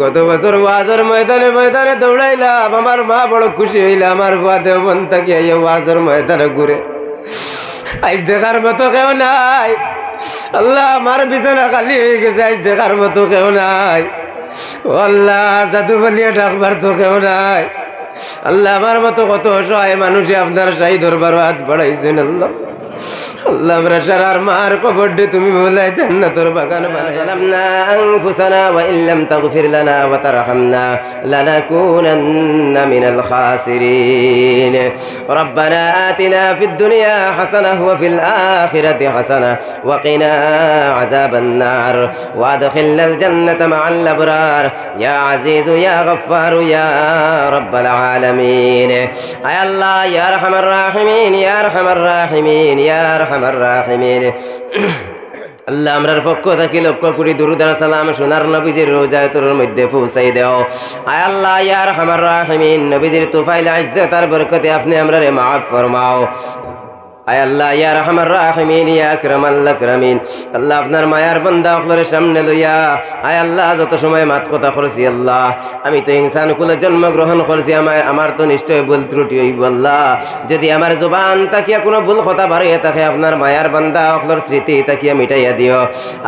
গত বছর ওয়াজের ময়দানে ময়দানে দৌড়াইলাম, আমার মা বড় খুশি হইলে আমার বাদে মন থেকে এই ওয়াজের ময়দানে ঘুরে। আজ দেখার মতো কেউ নাই আল্লাহ, আমার বিছানা খালি হয়ে গেছে, আজ দেখার মতো কেউ নাই। ও আল্লাহ, জাদু বলিয়া ডাকবার তো কেউ নাই। আল্লাহ, আমার মতো কত অসহায় মানুষে আপনার শাহী দরবার হাত বাড়াইছেন। আল্লাহ আল্লাহ, আমরা সারার মার কবর দে তুমি বলাই জান্নাতের বাগান বানাই। যালামনা আনফুসানা ওয়া ইল্লাম তাগফির লানা ওয়া তারহামনা লানাকুনান্না মিনাল খাসিরিন। রব্বানা আতিনা ফিদ দুনিয়া হাসানাহ ওয়া ফিল আখিরাতি হাসানাহ ওয়া কিনা আযাবান নার ওয়া আদখিলনাল জান্নাতা মা'আল আবরার ইয়া আজিজু ইয়া গফফার ইয়া রাব্বাল আলামিন। আয় আল্লাহ, ইয়া আরহামার রাহিমিন, ইয়া আরহামার রাহিমিন, ইয়া আরহামার রাহিমিন। আল্লাহ, আমরার পক্ষ থাকি লক্ষ কোটি দুরূদ আর সালাম সোনার নবীজির রোজায় তোর মধ্যে পৌঁছাই দাও। আয় আল্লাহ, ইয়া আরহামার রাহিমিন, নবীজির তুফাইল ইজ্জত আর বরকতে আপনি আমরারে মাফ ফরমাও। আয় আল্লাহ, ইয়া আরহামার রাহিমিন, ইয়া আকরামাল আকরামিন। আল্লাহ, আপনার মায়ার বান্দা আপনার সামনে লইয়া আয় আল্লাহ যত সময় মাত কথা করছি, আল্লাহ আমি তো ইনসান কুলে জন্মগ্রহণ করছি, আমার তো নিশ্চয় ভুল ত্রুটি হইব। আল্লাহ, যদি আমার জবান তাকিয়া কোনো ভুল কথা বাড়িয়ে থাকে, আপনার মায়ার বান্দা আপনার স্মৃতি তাকিয়া মিটাইয়া দিও।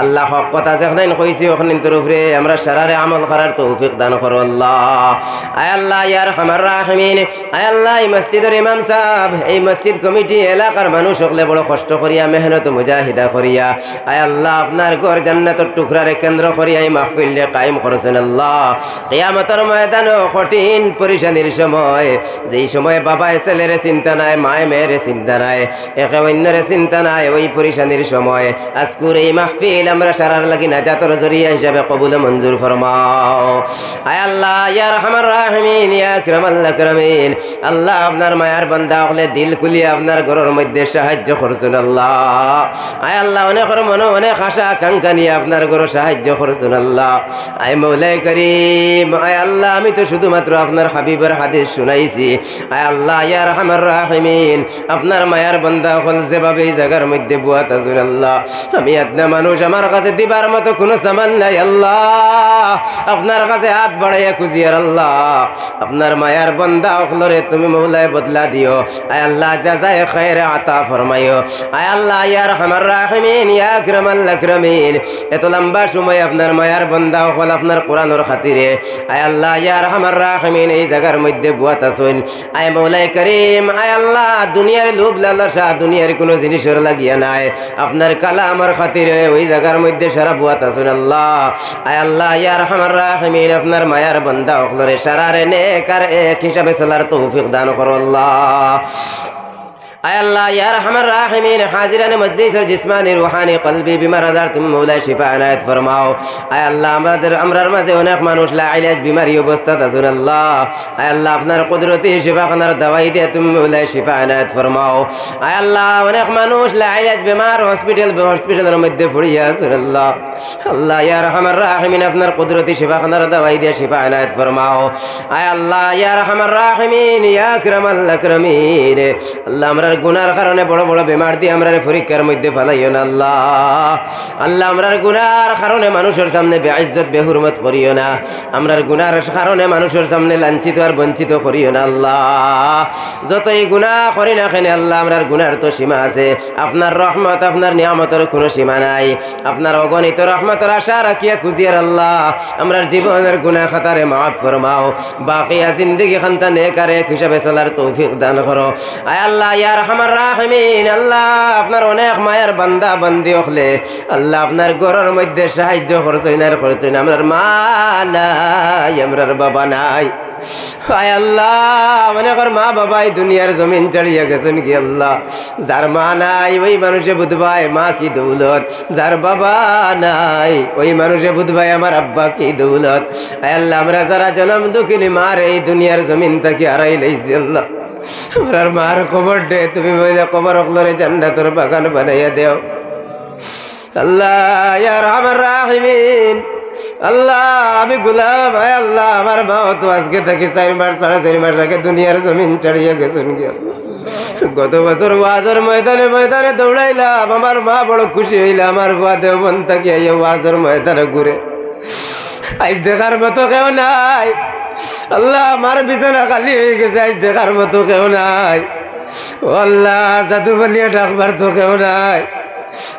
আল্লাহ, হক কথা যেখানে কইছি ওখানে তোর উপরে আমরা সারারে আমল করার তৌফিক দান করো। আল্লাহ, আয় আল্লাহ, ইয়া আরহামার রাহিমিন। আয় আল্লাহ, এই মসজিদের ইমাম সাহেব, এই মসজিদ কমিটি এলাকার মানুষ সকলে বড় কষ্ট করিয়া মেহনত মুজাহিদা করিয়া আয় আল্লাহ আপনার ঘর জান্নাতের টুকরারে কেন্দ্র করিয়া এই মাহফিলে কায়েম করেছেন। আল্লাহ, কিয়ামতের ময়দানে কঠিন পরিশানির সময়, যেই সময় বাবায় ছেলেরে চিন্তা নাই, মায় মেয়েরে চিন্তা নাই, একে অন্যরে চিন্তা নাই, ওই পরিশানির সময় আজকের এই মাহফিল আমরা সারার লাগি নাজাতের জরিয়া হিসাবে কবুল মঞ্জুর ফরমাও। আয় আল্লাহ, ইয়া আরহামার রাহিমিন, ইয়া আকরামাল আকরামিন। আল্লাহ, আপনার মায়ার বান্দা হলে দিল খুলিয়া আপনার ঘরের মধ্যে সাহায্য করছেন। আল্লাহ, আয় আল্লাহ, অনেকের মনে অনেক আশা আকাঙ্ক্ষা নিয়ে আপনার ঘরে সাহায্য করছেন। আল্লাহ, আয় মৌলাই করিম, আয় আল্লাহ, আমি তো শুধুমাত্র আপনার হাবিবের হাদিস শুনাইছি। আয় আল্লাহ, ইয়া আরহামার রাহিমিন, আপনার মায়ার বান্দা হল যেভাবে এই জায়গার মধ্যে বুয়াত আছেন, আল্লাহ আমি আদনা মানুষ, আমার কাছে দিবার মতো কোনো সামান নাই। আল্লাহ, আপনার কাছে হাত বাড়াইয়া খুঁজিয়ার আল্লাহ আপনার মায়ার বান্দা হলরে তুমি মৌলায় বদলা দিও। আয় আল্লাহ, জাযায়ে খায়রে আতা ফরমাইও। আয় আল্লাহ, ইয়া আরহামার রাহিমিন, ইয়া আকরামাল আকরামিন। এত লম্বা সময় আপনার মায়ার বান্দা হল আপনার কোরআনের খাতিরে আয় আল্লাহ, ইয়া আরহামার রাহিমিন এই জায়গার মধ্যে বুয়াত আছেন। আয় মৌলাই করিম, আয় আল্লাহ, দুনিয়ার লোভ লালসা দুনিয়ার কোনো জিনিসের লাগিয়া নাই, আপনার কালামের খাতিরে ওই জায়গার মধ্যে সারা বুয়াত আছেন। আল্লাহ, আয় আল্লাহ, ইয়া আরহামার রাহিমিন আপনার মায়ার বান্দা হলরে সারারে নেক আর এক হিসাবে চলার তৌফিক দান করো। আল্লাহ, আয় আল্লাহ, ইয়া আরহামার রাহিমিন হাজিরানে মজলিসের জিসমানি রুহানি কলবি বিমার আজার তুমি মৌলা শিফা এনায়েত ফরমাও। আয় আল্লাহ, আমরার মাঝে অনেক মানুষ লা ইলাজ বিমারি অবস্থা আছেন। আল্লাহ, আয় আল্লাহ, আপনার কুদরতি শিফা খানার দাওয়াই দিয়ে তুমি মৌলা শিফা এনায়েত ফরমাও। আয় আল্লাহ, অনেক মানুষ লা ইলাজ বিমার হসপিটালের মধ্যে পড়িয়া আছেন। আল্লাহ আল্লাহ, ইয়া আরহামার রাহিমিন আপনার কুদরতি শিফা খানার দাওয়াই দিয়ে শিফা এনায়েত ফরমাও। আয় আল্লাহ, ইয়া আরহামার রাহিমিন, ইয়া আকরামাল আকরামিন। আল্লাহ, আমরা গুনার কারণে বড় বড় বেমার দিয়ে আমরা পরীক্ষার মধ্যে ফেলাইও না। আল্লাহ আল্লাহ, আমরার গুনার কারণে মানুষের সামনে বেইজ্জত বেহুরমত করিও না, আমরার গুনার কারণে মানুষের সামনে লাঞ্ছিত আর বঞ্চিত করিও না। আল্লাহ, যতই গুনাহ করি না কেন আল্লাহ আমরার গুনার তো সীমা আছে, আপনার রহমত আপনার নিয়ামতের কোনো সীমা নাই। আপনার অগণিত রহমতের আশা রাখিয়া খুঁজিয়ার আল্লাহ আমরার জীবনের গুনাহ খাতারে মাফ ফরমাও, বাকিয়া জিন্দেগি খান্তা নেক আর এক হিসাবে চলার তৌফিক দান করো। আয় আল্লাহ, ইয়া আরহামার রাহিমিন আল্লাহ, আপনার অনেক মায়ের বান্দা বান্দি হলে আল্লাহ আপনার ঘরের মধ্যে সাহায্য করছেন আর করছেন। আমরার মা নাই, আমরার বাবা নাই। আয় আল্লাহ, অনেকের মা বাবাই দুনিয়ার জমিন ছাড়িয়ে গেছেন কি আল্লাহ, যার মা নাই ওই মানুষে বুঝবাই মা কি দৌলত, যার বাবা নাই ওই মানুষে বুঝবাই আমার আব্বা কি দৌলত। আয় আল্লাহ, আমরা যারা জনম দুঃখিনী মার এই দুনিয়ার জমিন থেকে হারাই লাইছি আল্লাহ, আমার মার কবর দে তুমি কবর অকলরে জান্নাতের বাগান বানাইয়া দেও। আল্লাহ, ইয়া আরহামার রাহিমিন আল্লাহ, আমি গোলাম। আয় আল্লাহ, আমার মা তো আজকে থেকে 4 মাস 4.5 মাস আগে দুনিয়ার জমিন ছাড়িয়ে গেছেন গিয়া। গত বছর ওয়াজের ময়দানে ময়দানে দৌড়াইলাম, আমার মা বড় খুশি হইলে আমার বাদে মন থেকে এই ওয়াজের ময়দানে ঘুরে। আজ দেখার মতো কেউ নাই। আল্লাহ আমার বিছানা খালি হয়ে গেছে, আজ দেখার মতো কেউ নাই। ও আল্লাহ জাদু বলিয়ে ডাকবার তো কেউ নাই।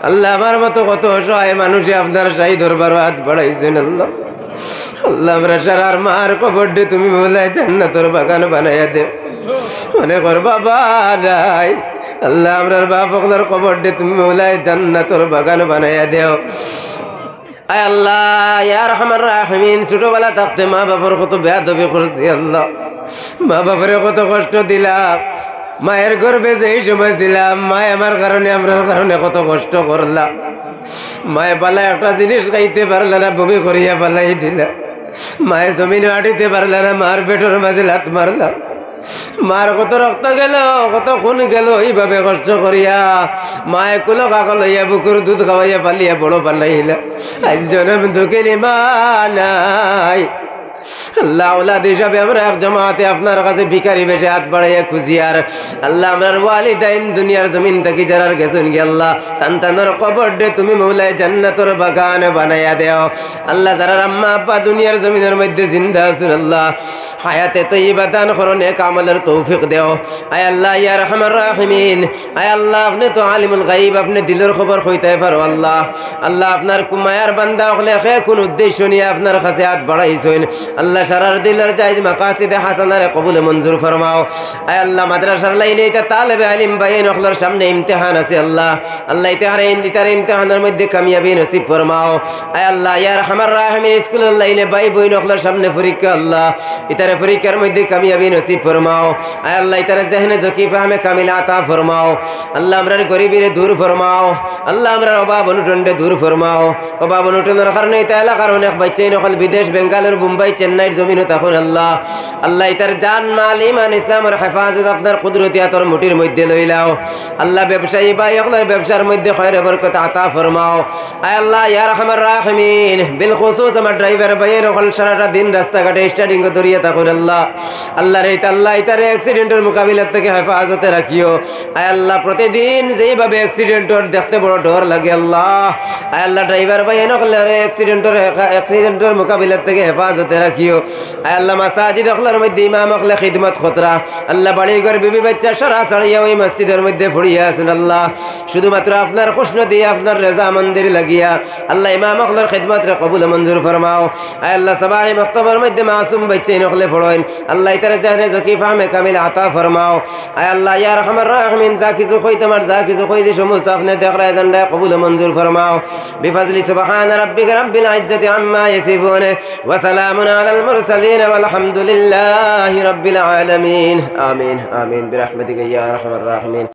আল্লাহ আমার মতো কত অসহায় মানুষে আপনার শাহী দরবার হাত বাড়াইছেন। আল্লাহ আল্লাহ আমরা সারার মার কবর দে তুমি বলে জান্নাতের বাগান বানাইয়া দে। মনে কর বাবা নাই, আল্লাহ আমরার বাপ ওগুলোর কবর দে তুমি বলে জান্নাতের বাগান বানাইয়া দেও। আয় আল্লাহ ইয়া রহমান রাহিমিন, ছোটবেলা থাকতে মা বাবার কত বেয়াদবি করছি। আল্লাহ মা বাবারে কত কষ্ট দিলাম, মায়ের গর্ভে যেই সময় ছিলাম মায় আমার কারণে আমরার কারণে কত কষ্ট করলাম। মায়ে পালা একটা জিনিস খাইতে পারলে না, বমি করিয়া পালাই দিলা। মায়ে জমিনে আটিতে পারলে না, মার পেটের মাঝে লাত মারলাম। মার কত রক্ত গেল, কত খুন গেল এইভাবে কষ্ট করিয়া। মায়ে কুলো কাকা লইয়া বুকুর দুধ খাওয়াইয়া পালিয়া বড় বানাইলা। আজ জনম দুঃখের মা নাই। আল্লাহ আওলাদ হিসাবে আমরা এক জামাতে আপনার কাছে ভিখারি বেশে হাত বাড়াইয়া খুঁজি। আর আল্লাহ আমার ওয়ালিদাইন দুনিয়ার জমিন থেকে যারা গেছেন কি আল্লাহ সন্তানের কবর দে তুমি মৌলায় জান্নাতের বাগান বানাইয়া দেও। আল্লাহ যারা আম্মা আব্বা দুনিয়ার জমিনের মধ্যে জিন্দা আছেন আল্লাহ হায়াতে তৈয়বা দান করো, নেক আমলের তৌফিক দেও। আয় আল্লাহ ইয়া রহমান রাহিমিন, আয় আল্লাহ আপনি তো আলিমুল গায়ব, আপনি দিলের খবর কইতে পারো। আল্লাহ আল্লাহ আপনার কুমায়ার বান্দা হলে কোন উদ্দেশ্য নিয়ে আপনার কাছে হাত বাড়াইছেন আল্লাহ সারার দিলের জায়েজ মাকাসিদে হাসানারে কবুল মঞ্জুর ফরমাও। আয় আল্লাহ মাদ্রাসার লাইনে এটা তালেবে আলিম ভাইয়ের নখলার সামনে ইমতিহান আছে আল্লাহ আল্লাহ ইতার ইমতিহানের মধ্যে কামিয়াবি নসিব ফরমাও। আয় আল্লাহ ইয়া রহমান রাহিমিন, স্কুলের লাইনে ভাই বই নখলার সামনে পরীক্ষা আল্লাহ ইতারে পরীক্ষার মধ্যে কামিয়াবি নসিব ফরমাও। আয় আল্লাহ ইতারে জহনে জকি ফাহমে কামিল আতা ফরমাও। আল্লাহ আমরার গরিবিরে দূর ফরমাও। আল্লাহ আমরার অভাব অনুটনডে দূর ফরমাও। অভাব অনুটনের কারণে এটা এলাকার অনেক বাচ্চাই নকল বিদেশ বেঙ্গালুরু মুম্বাই চেন্নাইয়ের জমিনে তখন আল্লাহ আল্লাহ ইতার জান মাল ইমান ইসলামের হেফাজত আপনার কুদরতি আতর মুঠির মধ্যে লইলাও। আল্লাহ ব্যবসায়ী ভাই আপনার ব্যবসার মধ্যে খয়র বরকত আতা ফরমাও। আয় আল্লাহ ইয়া রহমান রাহিমিন, বিল খুসুস আমার ড্রাইভার ভাইয়ের ওখানে সারাটা দিন রাস্তাঘাটে স্টার্টিং ধরিয়া থাকুন আল্লাহ আল্লাহ রে আল্লাহ ইতার অ্যাক্সিডেন্টের মোকাবিলার থেকে হেফাজতে রাখিও। আয় আল্লাহ প্রতিদিন যেইভাবে অ্যাক্সিডেন্টের দেখতে বড় ডর লাগে আল্লাহ আয় আল্লাহ ড্রাইভার ভাই নকলের অ্যাক্সিডেন্টের মোকাবিলার থেকে হেফাজতে রাখিও। আয় আল্লাহ মাসাজিদ ওগুলোর মধ্যে ইমাম ওগুলা খিদমত খতরা আল্লাহ বাড়ি ঘর বিবি বাচ্চা সারা ছাড়িয়া ওই মসজিদের মধ্যে ফুড়িয়া আছেন আল্লাহ শুধুমাত্র আপনার খুশন দিয়ে আপনার রেজা মন্দির লাগিয়া আল্লাহ ইমাম ওগুলোর খিদমত রে কবুল মঞ্জুর ফরমাও। আয় আল্লাহ সবাই মক্তবার মধ্যে মাসুম বাচ্চা নকলে পড়েন আল্লাহ ইতারে জাহনে জকি ফাহমে কামিল আতা ফরমাও। আয় আল্লাহ ইয়া রহমান রাহিমিন, যা কিছু কই তোমার যা কিছু কই যে সমস্ত আপনি দেখরা এজেন্ডা কবুল মঞ্জুর ফরমাও। বিফজলি সুবহান রাব্বিকা রাব্বিল ইজ্জাতি আম্মা ইয়াসিফুন ওয়া সালামুন আলাল মুরসালিন والحمد لله رب العالمين آمين آمين برحمتك يا أرحم الراحمين।